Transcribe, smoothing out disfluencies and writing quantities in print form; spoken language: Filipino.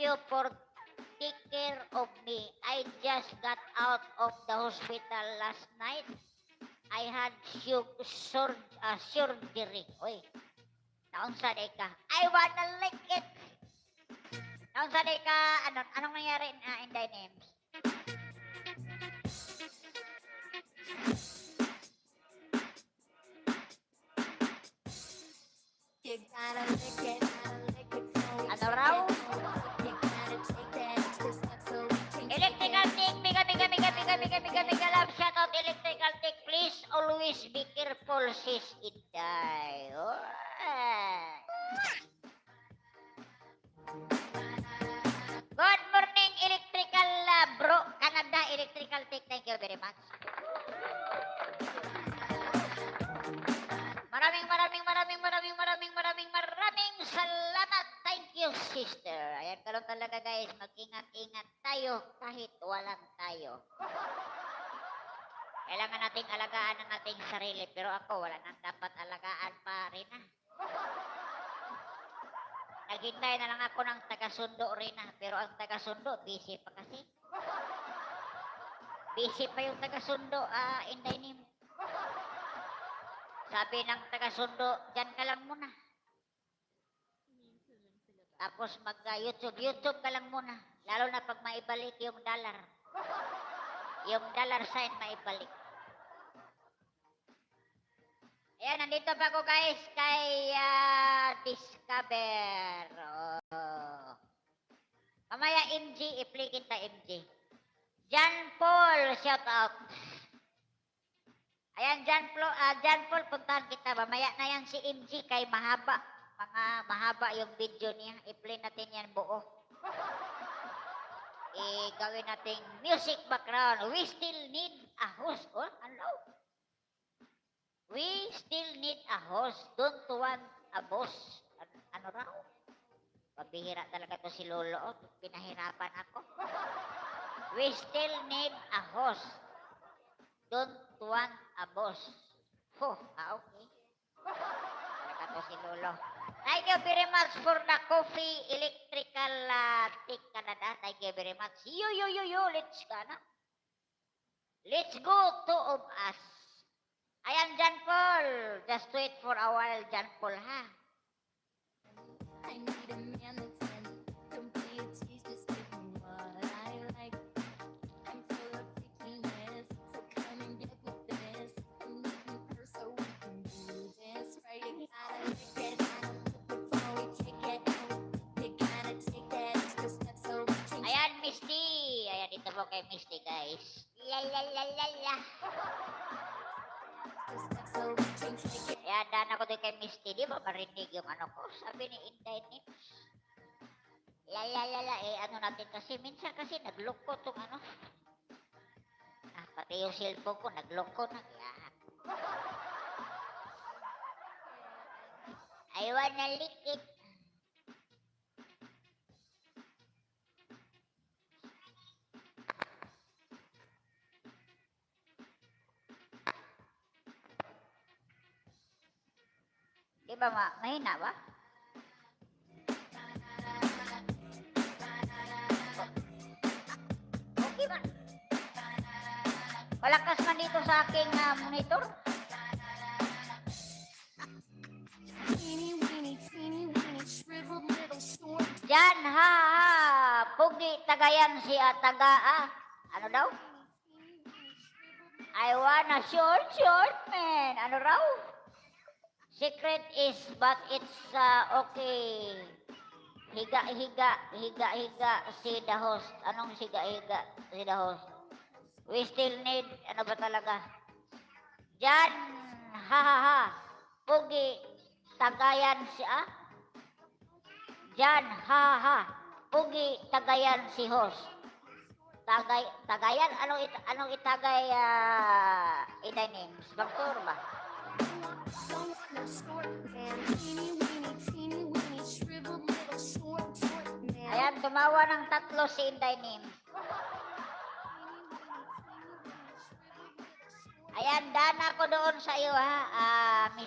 you for take care of me. I just got out of the hospital last night. I had surgery. Oy, naunsa day ka? I wanna lick it. Naunsa day ka? Anong nangyari in thy names? Ano raw? Electrical tick, mega love, shout out electrical tick, please always be careful, sis Inday. Good morning, electrical bro, Canada, electrical tick, thank you very much. Maraming salamat. Thank you, sister. Ayan, kalong talaga guys, mag-ingat-ingat tayo kahit walang tayo. Kailangan nating alagaan ang ating sarili, pero ako wala nang dapat alagaan pa rin na. Naghintay na lang ako ng taga-sundo rin na, pero ang taga-sundo, busy pa kasi. Busy pa yung taga-sundo, Inday Nim. Sabi ng taga-sundo, dyan ka lang muna. Tapos mag-YouTube ka lang muna. Lalo na pag maibalik yung dollar. Yung dollar sign maibalik. Ayan, nandito pa ako guys kay Discover. Mamaya MG, i-play kita MG. John Paul, shout out. Ayan, John Paul, puntahan kita. Mamaya na yan si MG kay mahaba. Mahaba yung video niya. I-play natin yan buo. Gawin natin music background. We still need a host. Oh, hello. We still need a host. Don't want a boss. Ano raw? Pabihira talaga to si Lolo. Oh, pinahirapan ako. We still need a host. Don't want a boss. Oh, okay. Talaga to si Lolo. Thank you very much for the coffee electrical tick Canada. Thank you very much. Yo. Let's go, two of us. Ayan, John Paul. Just wait for a while, John Paul, ha? I need a man that's complete. He's just giving what I like. I'm full of freakiness, so come and get with this. I need me first so we can do this right. You gotta lick it before we kick it. You gotta take that extra step so we can. Ayan, Misty. Ayan, dito po kay Misty, guys. La. Ayan, daan ako doon kay Misty. Di ba marinig yung ano ko? Sabi ni Inday ni La. Ano natin kasi. Minsan kasi nagloko itong ano. Pati yung cellphone ko, nagloko na. I wanna lick it. Diba mahina ba? Okay ba? Malakas man dito sa aking monitor. Diyan, ha. Pugi, tagayan siya, Ano daw? I wanna short man. Ano raw? Secret is, but it's okay. Higa si the host. Anong higa si the host? We still need, ano ba talaga? Diyan, ha. Pugi, tagayan siya. Diyan, ha. Pugi, tagayan si host. Tagayan? Anong itagay, Inday names? Bagtor ba? Ayan, tumawa ng 3 si Inday Nim. Ayan, daan ako doon sa iyo, ha.